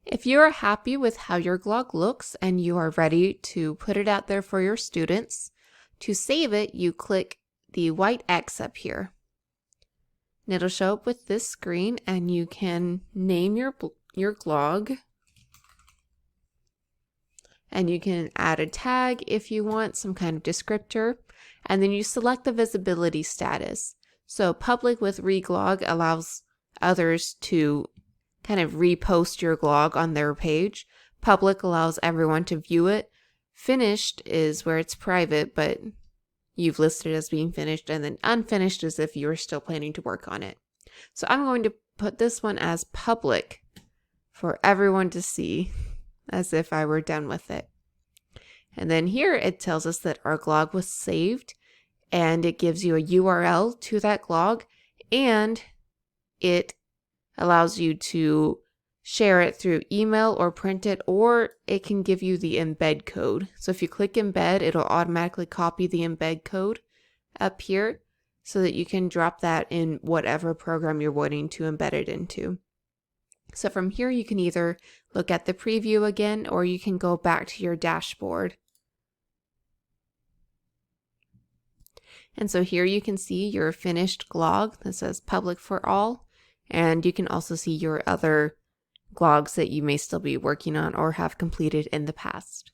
If you are happy with how your glog looks and you are ready to put it out there for your students, to save it, you click the white X up here. And it'll show up with this screen, and you can name your glog. And you can add a tag if you want, some kind of descriptor. And then you select the visibility status. So public with reglog allows others to kind of repost your glog on their page. Public allows everyone to view it. Finished is where it's private, but you've listed as being finished. And then unfinished is if you're still planning to work on it. So I'm going to put this one as public for everyone to see, as if I were done with it. And then here it tells us that our glog was saved, and it gives you a URL to that glog, and it allows you to share it through email or print it, or it can give you the embed code. So if you click embed, it'll automatically copy the embed code up here so that you can drop that in whatever program you're wanting to embed it into. So from here, you can either look at the preview again, or you can go back to your dashboard. And so here you can see your finished glog that says public for all. And you can also see your other glogs that you may still be working on or have completed in the past.